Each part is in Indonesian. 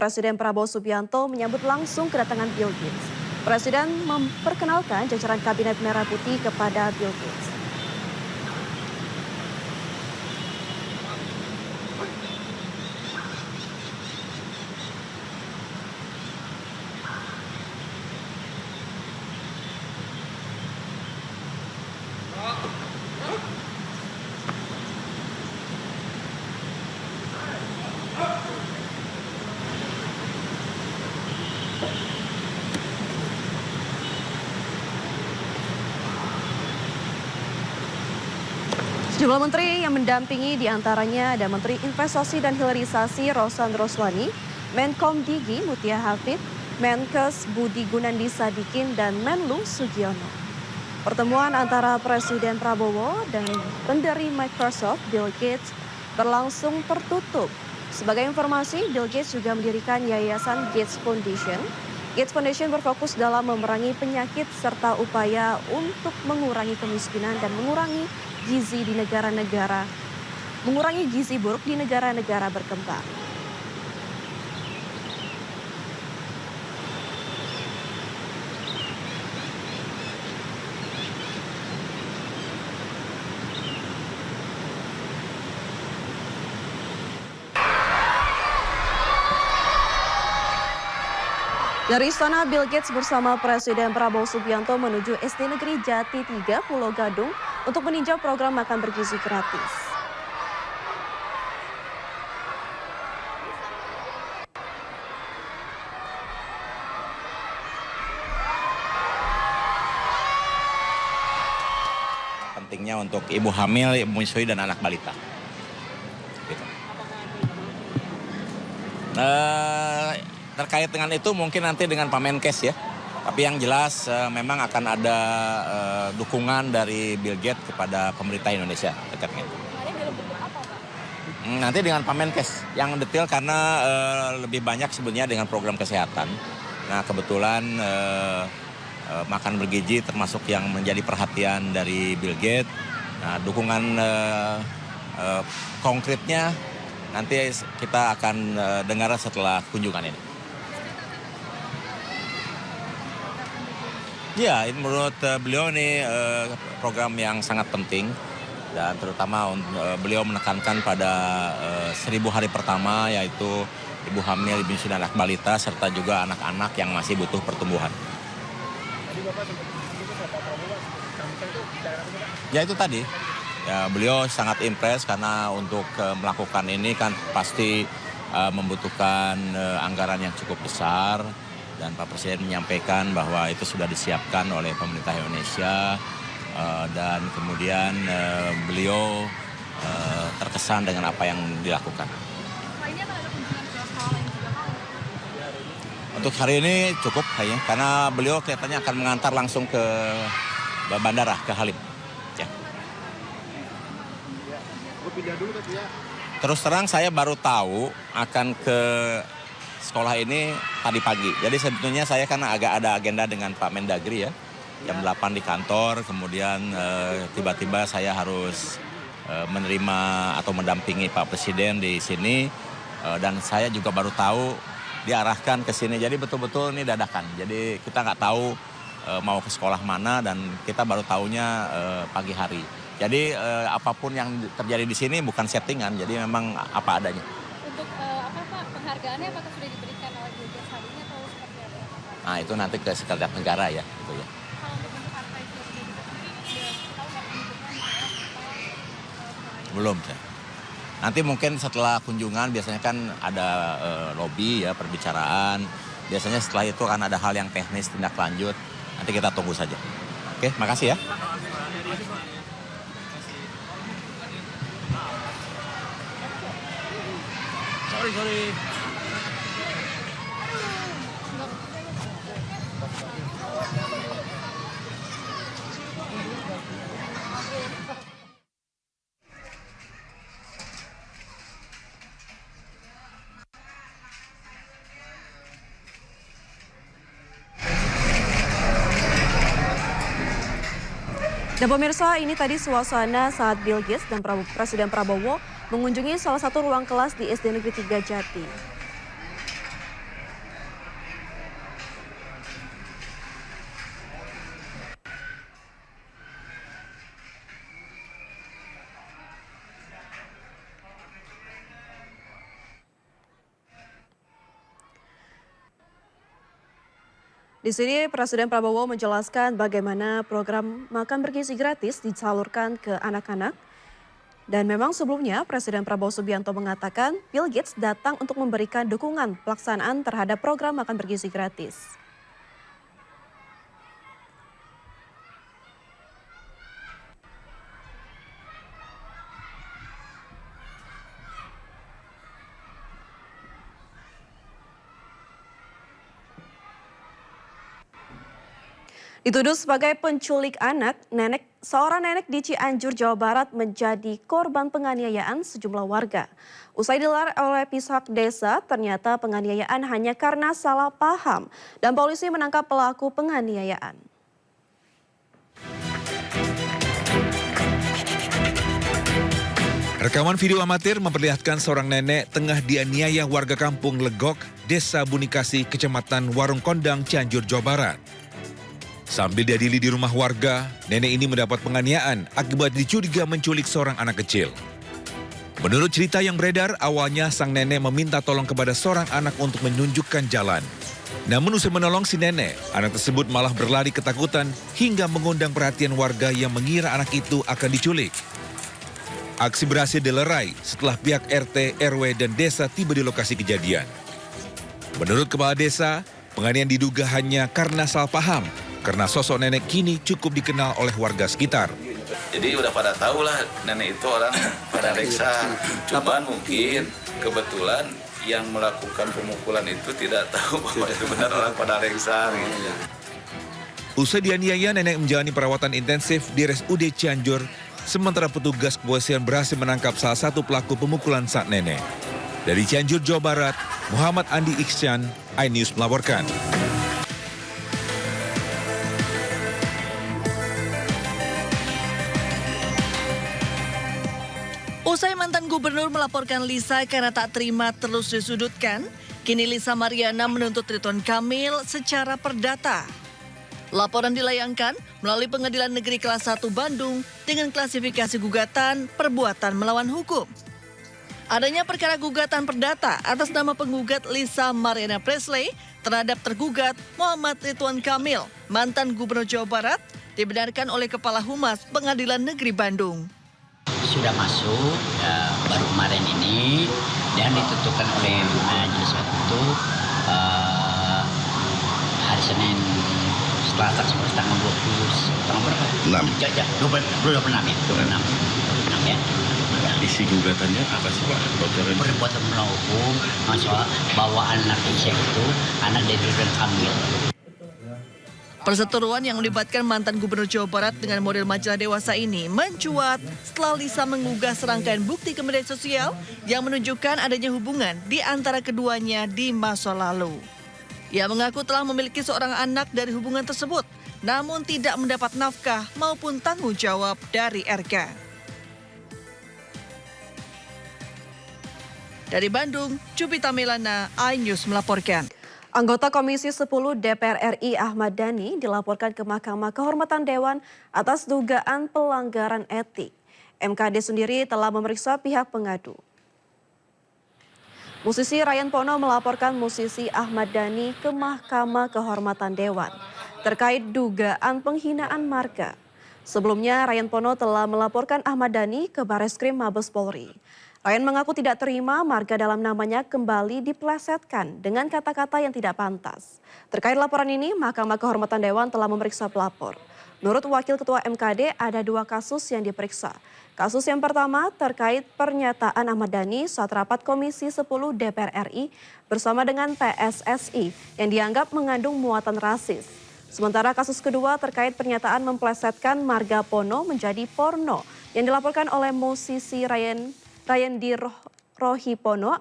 Presiden Prabowo Subianto menyambut langsung kedatangan Bill Gates. Presiden memperkenalkan jajaran Kabinet Merah Putih kepada Bill Gates. Sejumlah menteri yang mendampingi diantaranya ada Menteri Investasi dan Hilirisasi Rohsan Roslani, Menkom Digi Mutia Hafid, Menkes Budi Gunandi Sadikin, dan Menlu Sugiono. Pertemuan antara Presiden Prabowo dan pendiri Microsoft Bill Gates berlangsung tertutup. Sebagai informasi, Bill Gates juga mendirikan Yayasan Gates Foundation. Gates Foundation berfokus dalam memerangi penyakit serta upaya untuk mengurangi kemiskinan dan mengurangi gizi buruk di negara-negara berkembang. Dari istana, Bill Gates bersama Presiden Prabowo Subianto menuju SD Negeri Jati 3 Pulau Gadung untuk meninjau program makan bergizi gratis. Pentingnya untuk ibu hamil, ibu menyusui, dan anak balita. Gitu. Terkait dengan itu mungkin nanti dengan Pak Menkes ya. Tapi yang jelas memang akan ada dukungan dari Bill Gates kepada pemerintah Indonesia terkait dengan itu. Nanti dengan Pak Menkes yang detail karena lebih banyak sebenarnya dengan program kesehatan. Nah kebetulan makan bergizi termasuk yang menjadi perhatian dari Bill Gates. Nah dukungan konkretnya nanti kita akan dengar setelah kunjungan ini. Ya, menurut beliau ini program yang sangat penting dan terutama beliau menekankan pada 1000 hari pertama yaitu ibu hamil, ibu menyusui, dan anak balita serta juga anak-anak yang masih butuh pertumbuhan. Ya itu tadi, ya, beliau sangat impress karena untuk melakukan ini kan pasti membutuhkan anggaran yang cukup besar. Dan Pak Presiden menyampaikan bahwa itu sudah disiapkan oleh pemerintah Indonesia dan kemudian beliau terkesan dengan apa yang dilakukan. Untuk hari ini cukup kayaknya karena beliau kelihatannya akan mengantar langsung ke bandara, ke Halim. Ya. Terus terang saya baru tahu akan ke sekolah ini tadi pagi. Jadi sebetulnya saya kan agak ada agenda dengan Pak Mendagri ya. Jam 8 di kantor, kemudian tiba-tiba saya harus menerima atau mendampingi Pak Presiden di sini. Dan saya juga baru tahu diarahkan ke sini. Jadi betul-betul ini dadakan. Jadi kita nggak tahu mau ke sekolah mana dan kita baru tahunya pagi hari. Jadi apapun yang terjadi di sini bukan settingan, jadi memang apa adanya. Untuk apa Pak, penghargaannya apakah sudah diberikan oleh Bill Gates hari ini atau seperti apa? Nah itu nanti ke sekretariat negara ya. Gitu ya. Kalau untuk bentuk harta itu sendiri sudah tahu nggak penunjukannya? Belum saya. Nanti mungkin setelah kunjungan biasanya kan ada lobby ya, perbicaraan. Biasanya setelah itu kan ada hal yang teknis tindak lanjut. Nanti kita tunggu saja. Oke, makasih ya. Sorry. Dan pemirsa, ini tadi suasana saat Bill Gates dan Presiden Prabowo mengunjungi salah satu ruang kelas di SD Negeri 3 Jati. Di sini Presiden Prabowo menjelaskan bagaimana program makan bergizi gratis disalurkan ke anak-anak. Dan memang sebelumnya Presiden Prabowo Subianto mengatakan Bill Gates datang untuk memberikan dukungan pelaksanaan terhadap program makan bergizi gratis. Dituduh sebagai penculik anak, seorang nenek di Cianjur, Jawa Barat menjadi korban penganiayaan sejumlah warga. Usai dilarang oleh pihak desa, ternyata penganiayaan hanya karena salah paham dan polisi menangkap pelaku penganiayaan. Rekaman video amatir memperlihatkan seorang nenek tengah dianiaya warga kampung Legok, Desa Bunikasi, Kecamatan Warung Kondang, Cianjur, Jawa Barat. Sambil diadili di rumah warga, nenek ini mendapat penganiayaan akibat dicuriga menculik seorang anak kecil. Menurut cerita yang beredar, awalnya sang nenek meminta tolong kepada seorang anak untuk menunjukkan jalan. Namun usai menolong si nenek, anak tersebut malah berlari ketakutan hingga mengundang perhatian warga yang mengira anak itu akan diculik. Aksi berhasil dilerai setelah pihak RT, RW, dan desa tiba di lokasi kejadian. Menurut kepala desa, penganiayaan diduga hanya karena salah paham, karena sosok nenek kini cukup dikenal oleh warga sekitar. Jadi udah pada tahu lah nenek itu orang pada reksa. Cuman mungkin kebetulan yang melakukan pemukulan itu tidak tahu bahwa itu benar orang pada reksa. Gitu. Usai dianiaya, nenek menjalani perawatan intensif di RSUD Cianjur, sementara petugas kepolisian berhasil menangkap salah satu pelaku pemukulan sang nenek. Dari Cianjur, Jawa Barat, Muhammad Andi Iksan, iNews melaporkan. Usai mantan gubernur melaporkan Lisa karena tak terima terus disudutkan, kini Lisa Mariana menuntut Ridwan Kamil secara perdata. Laporan dilayangkan melalui Pengadilan Negeri Kelas 1 Bandung dengan klasifikasi gugatan perbuatan melawan hukum. Adanya perkara gugatan perdata atas nama penggugat Lisa Mariana Presley terhadap tergugat Muhammad Ridwan Kamil, mantan Gubernur Jawa Barat, dibenarkan oleh Kepala Humas Pengadilan Negeri Bandung. Sudah masuk baru kemarin ini dan ditentukan oleh majelis waktu hari Senin Selasa tanggal 20 tanggal berapa? 26 ya. Isi gugatannya apa sih Pak? Perbuatan melawan hukum, masalah bawa anak Isya itu anak dari Ridwan Kamil. Perseteruan yang melibatkan mantan Gubernur Jawa Barat dengan model majalah dewasa ini mencuat setelah Lisa menggugah serangkaian bukti ke media sosial yang menunjukkan adanya hubungan di antara keduanya di masa lalu. Ia mengaku telah memiliki seorang anak dari hubungan tersebut, namun tidak mendapat nafkah maupun tanggung jawab dari RK. Dari Bandung, Jupita Melana, iNews melaporkan. Anggota Komisi 10 DPR RI Ahmad Dhani dilaporkan ke Mahkamah Kehormatan Dewan atas dugaan pelanggaran etik. MKD sendiri telah memeriksa pihak pengadu. Musisi Ryan Pono melaporkan musisi Ahmad Dhani ke Mahkamah Kehormatan Dewan terkait dugaan penghinaan marga. Sebelumnya Ryan Pono telah melaporkan Ahmad Dhani ke Bareskrim Mabes Polri. Ryan mengaku tidak terima marga dalam namanya kembali diplesetkan dengan kata-kata yang tidak pantas. Terkait laporan ini, Mahkamah Kehormatan Dewan telah memeriksa pelapor. Menurut Wakil Ketua MKD, ada 2 kasus yang diperiksa. Kasus yang pertama terkait pernyataan Ahmad Dhani saat rapat Komisi 10 DPR RI bersama dengan PSSI yang dianggap mengandung muatan rasis. Sementara kasus kedua terkait pernyataan memplesetkan marga Pono menjadi porno yang dilaporkan oleh musisi Ryan Rohi Pono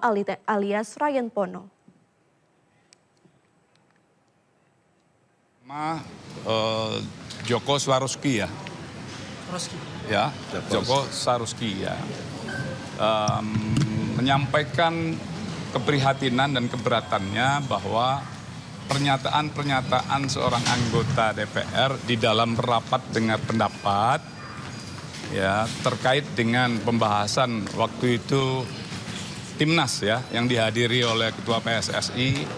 alias Ryan Pono. Joko Swarovski ya. Ya, Joko Swarovski ya. Menyampaikan keprihatinan dan keberatannya bahwa pernyataan-pernyataan seorang anggota DPR di dalam rapat dengar pendapat ya terkait dengan pembahasan waktu itu Timnas ya yang dihadiri oleh Ketua PSSI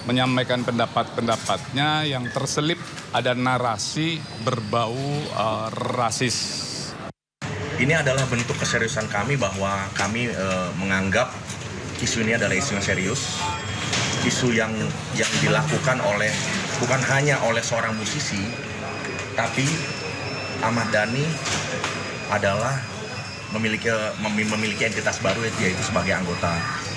menyampaikan pendapat-pendapatnya yang terselip ada narasi berbau rasis. Ini adalah bentuk keseriusan kami bahwa kami menganggap isu ini adalah isu yang serius, isu yang dilakukan oleh bukan hanya oleh seorang musisi, tapi Ahmad Dhani adalah memiliki entitas baru yaitu sebagai anggota